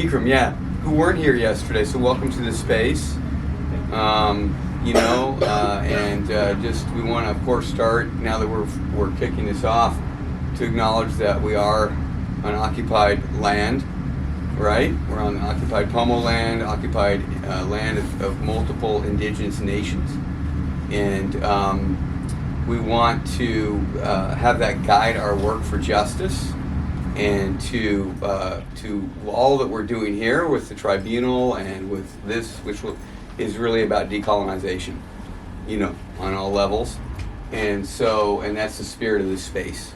Ikram, yeah, who weren't here yesterday. So welcome to the space. Just we want to, of course, start now that we're kicking this off to acknowledge that we are on occupied land, right? We're on occupied Pomo land, occupied land of multiple indigenous nations, and we want to have that guide our work for justice, and to all that we're doing here with the tribunal and with this, which is really about decolonization, on all levels. And that's the spirit of this space.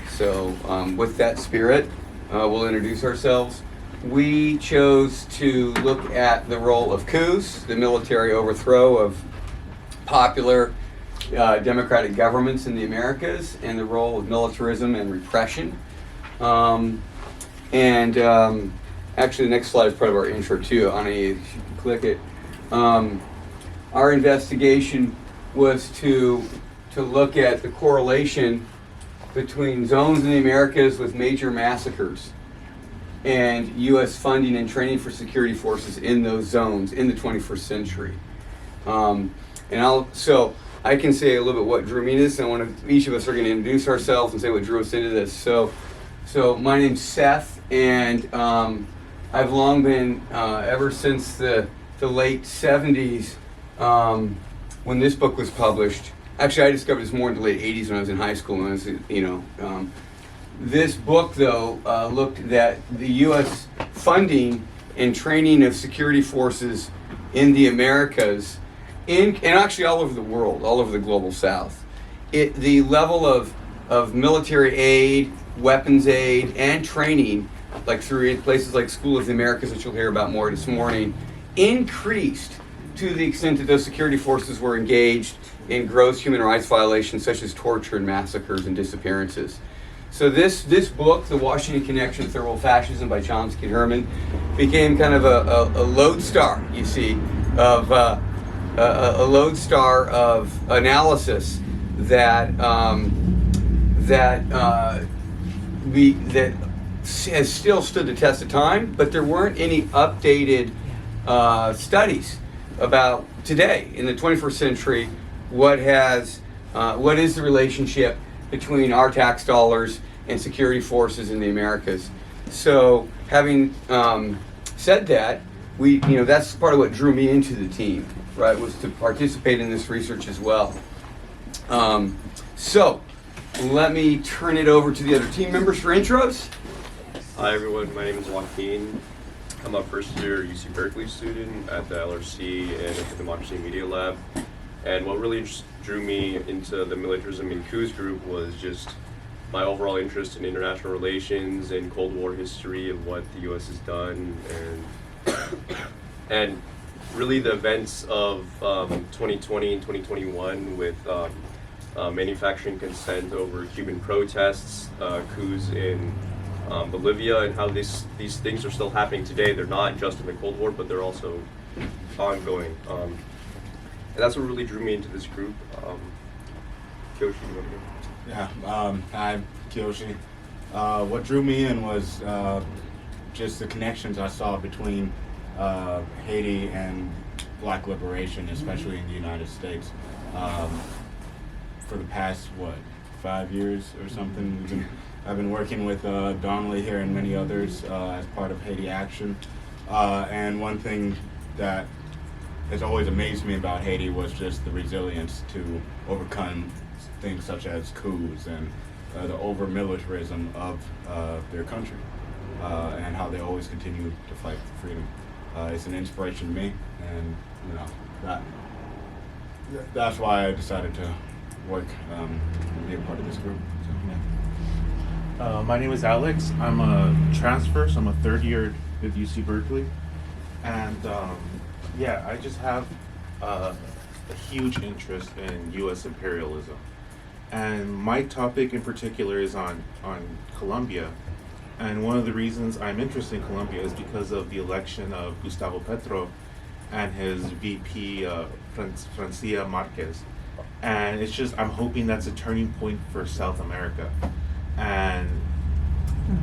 So with that spirit, we'll introduce ourselves. We chose to look at the role of coups, the military overthrow of popular democratic governments in the Americas, and the role of militarism and repression. Actually, the next slide is part of our intro too. Ani, if you can click it. Our investigation was to look at the correlation between zones in the Americas with major massacres and U.S. funding and training for security forces in those zones in the 21st century. So I can say a little bit what drew me to this, and each of us are going to introduce ourselves and say what drew us into this. So my name's Seth, and I've long been, ever since the late 70s, when this book was published. Actually, I discovered this more in the late 80s when I was in high school. This book, though, looked at the U.S. funding and training of security forces in the Americas, and actually all over the world, all over the global South. The level of military aid, weapons aid, and training, like through places like School of the Americas, which you'll hear about more this morning, increased to the extent that those security forces were engaged in gross human rights violations such as torture and massacres and disappearances. So this book, The Washington Connection, Third World Fascism by Chomsky and Herman, became kind of a lodestar, you see, of a lodestar of analysis that has still stood the test of time, but there weren't any updated studies about today in the 21st century. What is the relationship between our tax dollars and security forces in the Americas? So, having said that, that's part of what drew me into the team, right? Was to participate in this research as well. So, let me turn it over to the other team members for intros. Hi everyone, my name is Joaquin. I'm a first year UC Berkeley student at the LRC and at the Democracy and Media Lab. And what really drew me into the militarism and coups group was just my overall interest in international relations and Cold War history and what the US has done, and really the events of 2020 and 2021 with manufacturing consent over Cuban protests, coups in Bolivia, and how these things are still happening today. They're not just in the Cold War, but they're also ongoing. And that's what really drew me into this group. Kyoshi, you want to go? Yeah, I'm Kyoshi. What drew me in was just the connections I saw between Haiti and Black liberation, especially in the United States. For the past, 5 years or something, I've been working with Donnelly here and many others as part of Haiti Action. And one thing that has always amazed me about Haiti was just the resilience to overcome things such as coups and the over-militarism of their country, and how they always continue to fight for freedom. It's an inspiration to me, and that's why I decided to work and be a part of this group. So, yeah. My name is Alex. I'm a transfer, so I'm a third year with UC Berkeley, and I just have a huge interest in U.S. imperialism, and my topic in particular is on Colombia. And one of the reasons I'm interested in Colombia is because of the election of Gustavo Petro and his VP Francia Marquez. And it's just, I'm hoping that's a turning point for South America. And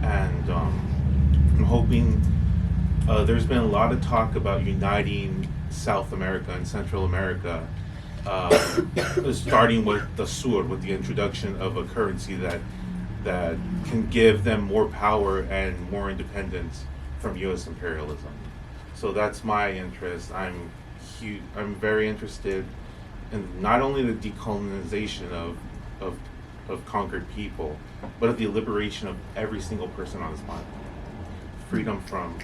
I'm hoping there's been a lot of talk about uniting South America and Central America, starting with the sur, with the introduction of a currency that can give them more power and more independence from U.S. imperialism. So that's my interest. I'm very interested in not only the decolonization of conquered people, but of the liberation of every single person on this planet. Freedom from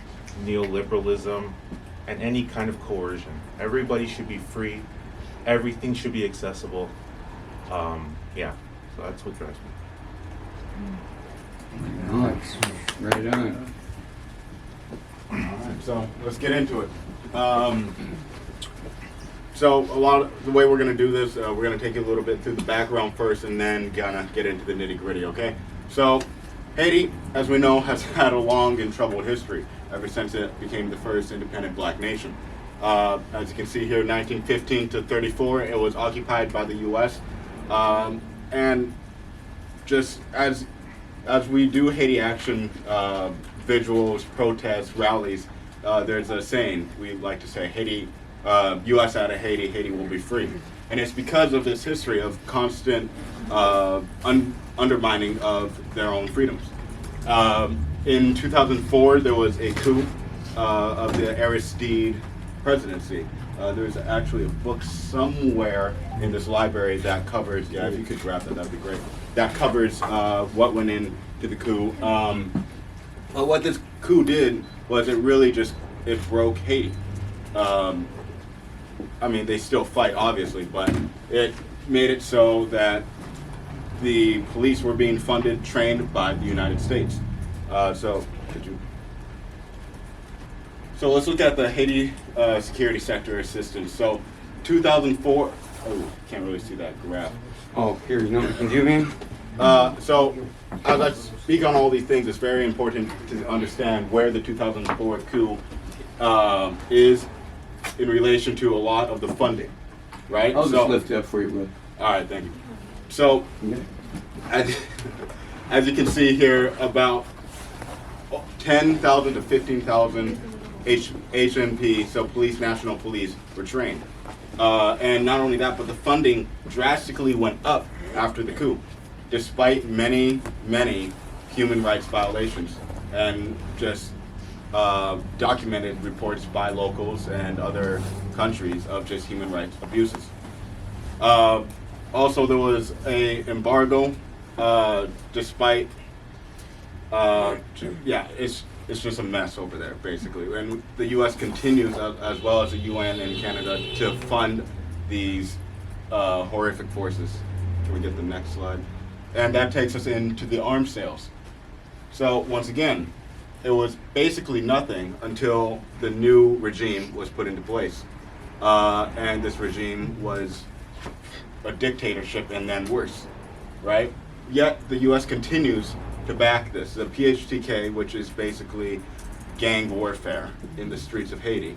neoliberalism and any kind of coercion. Everybody should be free. Everything should be accessible. Yeah, so that's what drives me. Nice. Right on. Alright, so let's get into it. So a lot of the way we're going to do this, we're going to take you a little bit through the background first and then gonna get into the nitty gritty, okay? So Haiti, as we know, has had a long and troubled history ever since it became the first independent black nation. As you can see here, 1915 to 34, it was occupied by the U.S. And just as we do Haiti Action visuals, protests, rallies, there's a saying we like to say, Haiti, U.S. out of Haiti, Haiti will be free. And it's because of this history of constant undermining of their own freedoms. In 2004, there was a coup of the Aristide presidency. There's actually a book somewhere in this library that covers, yeah, if you could grab that, that'd be great. That covers what went into the coup. But what this coup did was it really just, it broke Haiti. I mean, they still fight, obviously, but it made it so that the police were being funded, trained by the United States. So let's look at the Haiti security sector assistance. So 2004, oh, can't really see that graph. Oh, here, you know what you can do, man? So as I speak on all these things, it's very important to understand where the 2004 coup is in relation to a lot of the funding, right? I'll just lift it up for you, bro. All right, thank you. So, as you can see here, about 10,000 to 15,000 HNP, so police, national police, were trained. And not only that, but the funding drastically went up after the coup, despite many, many human rights violations and just documented reports by locals and other countries of just human rights abuses. Also, there was an embargo, despite, yeah, it's just a mess over there, basically. And the U.S. continues, as well as the UN and Canada, to fund these horrific forces. Can we get the next slide? And that takes us into the arms sales. So, once again, it was basically nothing until the new regime was put into place. And this regime was a dictatorship and then worse, right? Yet the U.S. continues to back this. The PHTK, which is basically gang warfare in the streets of Haiti,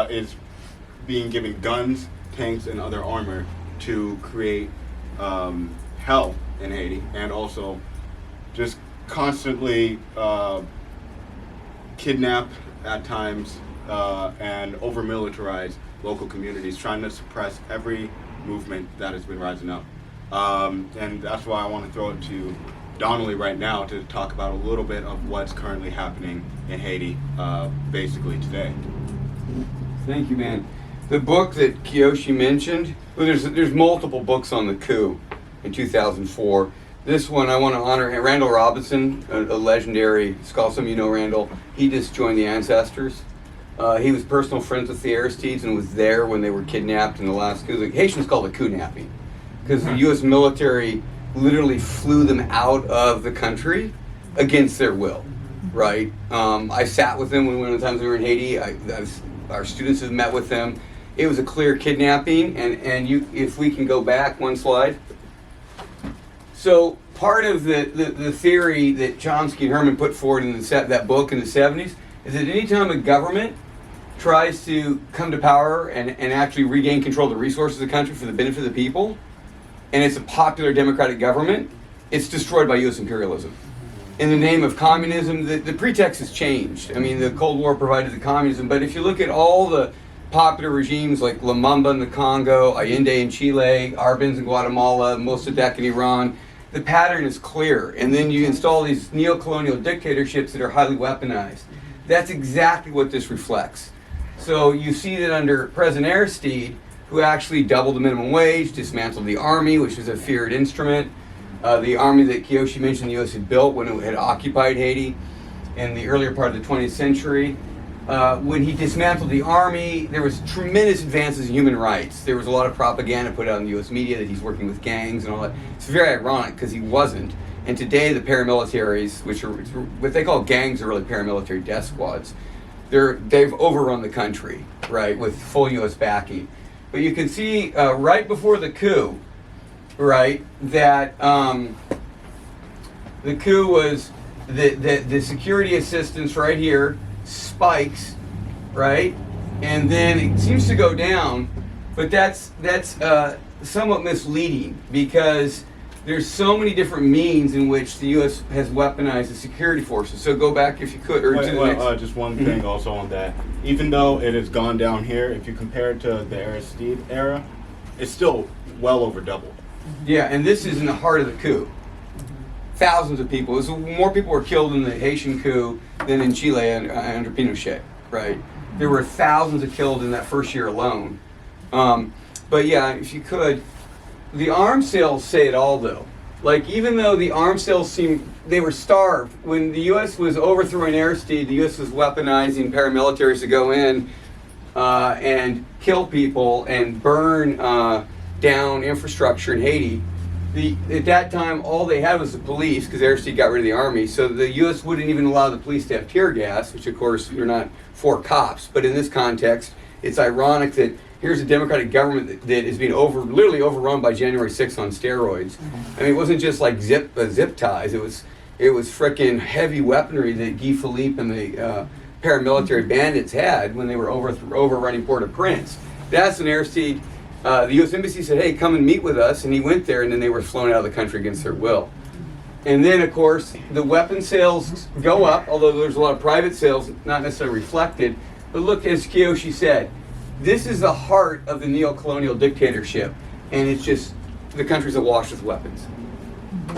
is being given guns, tanks, and other armor to create hell in Haiti, and also just constantly kidnap at times and over-militarize local communities, trying to suppress every movement that has been rising up. And that's why I want to throw it to Donnelly right now to talk about a little bit of what's currently happening in Haiti, basically today. Thank you, man. The book that Kiyoshi mentioned, well, there's multiple books on the coup in 2004. This one, I want to honor Randall Robinson, a legendary scholar. Some of you know Randall. He just joined the Ancestors. He was personal friends with the Aristides and was there when they were kidnapped in the last coup. The Haitians called it coup napping, because the U.S. military literally flew them out of the country against their will, right? I sat with them one of the times we were in Haiti. Our students have met with them. It was a clear kidnapping, and if we can go back one slide. So part of the theory that Chomsky and Herman put forward in that book in the 70s is that anytime a government tries to come to power and actually regain control of the resources of the country for the benefit of the people, and it's a popular democratic government, it's destroyed by U.S. imperialism. in the name of communism. The pretext has changed. I mean, the Cold War provided the communism, but if you look at all the popular regimes like Lumumba in the Congo, Allende in Chile, Arbenz in Guatemala, Mossadegh in Iran, the pattern is clear. And then you install these neo-colonial dictatorships that are highly weaponized. That's exactly what this reflects. So you see that under President Aristide, who actually doubled the minimum wage, dismantled the army, which was a feared instrument. The army that Kiyoshi mentioned the U.S. had built when it had occupied Haiti in the earlier part of the 20th century. When he dismantled the army, there was tremendous advances in human rights. There was a lot of propaganda put out in the U.S. media that he's working with gangs and all that. It's very ironic because he wasn't. And today the paramilitaries, which are what they call gangs, are really paramilitary death squads. They've overrun the country, right, with full U.S. backing. But you can see right before the coup, right, that the coup was the security assistance right here spikes, right, and then it seems to go down, but that's somewhat misleading because there's so many different means in which the U.S. has weaponized the security forces. So go back if you could, or to the next. Just one thing also on that. Even though it has gone down here, if you compare it to the Aristide era, it's still well over double. Yeah, and this is in the heart of the coup. Thousands of people. More people were killed in the Haitian coup than in Chile under Pinochet, right? There were thousands of killed in that first year alone. But yeah, if you could, the arms sales say it all, though. Like, even though the arms sales they were starved. When the U.S. was overthrowing Aristide, the U.S. was weaponizing paramilitaries to go in and kill people and burn down infrastructure in Haiti. At that time, all they had was the police, because Aristide got rid of the army. So the U.S. wouldn't even allow the police to have tear gas, which, of course, you're not for cops. But in this context, it's ironic that here's a democratic government that is being literally overrun by January 6th on steroids. I mean, it wasn't just like zip ties. It was frickin' heavy weaponry that Guy Philippe and the paramilitary bandits had when they were overrunning Port-au-Prince. That's when Aristide, the U.S. Embassy said, hey, come and meet with us. And he went there, and then they were flown out of the country against their will. And then, of course, the weapon sales go up, although there's a lot of private sales, not necessarily reflected. But look, as Kiyoshi said, this is the heart of the neo-colonial dictatorship, and it's just the country's awash with weapons,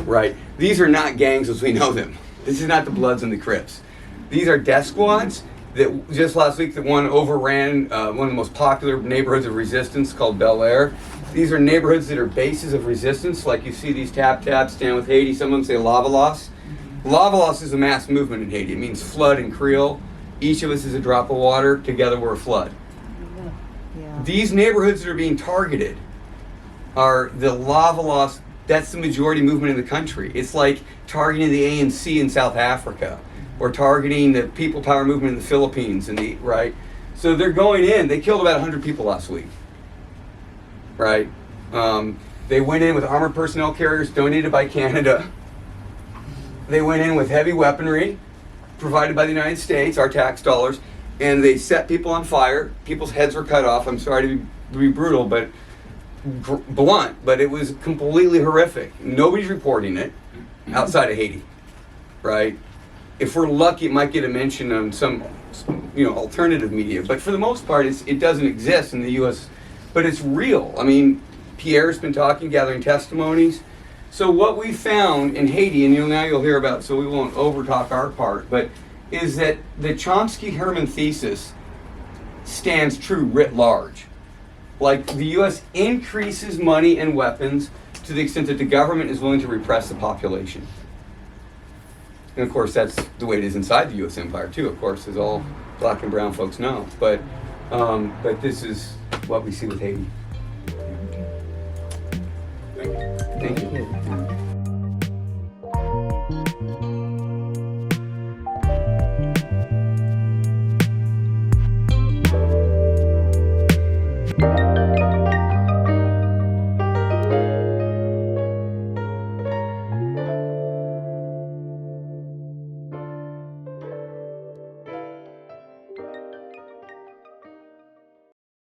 right? These are not gangs as we know them. This is not the Bloods and the Crips. These are death squads that just last week, that one overran one of the most popular neighborhoods of resistance called Bel Air. These are neighborhoods that are bases of resistance, like you see these tap-taps stand with Haiti. Some of them say lava loss. Lava loss is a mass movement in Haiti. It means flood in Creole. Each of us is a drop of water. Together we're a flood. These neighborhoods that are being targeted are the lava loss. That's the majority movement in the country. It's like targeting the ANC in South Africa, or targeting the People Power movement in the Philippines, right? So they're going in. They killed about 100 people last week, right? They went in with armored personnel carriers donated by Canada. They went in with heavy weaponry provided by the United States, our tax dollars. And they set people on fire. People's heads were cut off. I'm sorry to be brutal, but blunt, but it was completely horrific. Nobody's reporting it outside of Haiti, right? If we're lucky, it might get a mention on some alternative media. But for the most part, it doesn't exist in the U.S., but it's real. I mean, Pierre's been talking, gathering testimonies. So what we found in Haiti, and now you'll hear about, so we won't overtalk our part, but is that the Chomsky-Herman thesis stands true writ large. Like, the U.S. increases money and weapons to the extent that the government is willing to repress the population. And of course, that's the way it is inside the U.S. empire too, of course, as all black and brown folks know. But this is what we see with Haiti. Thank you.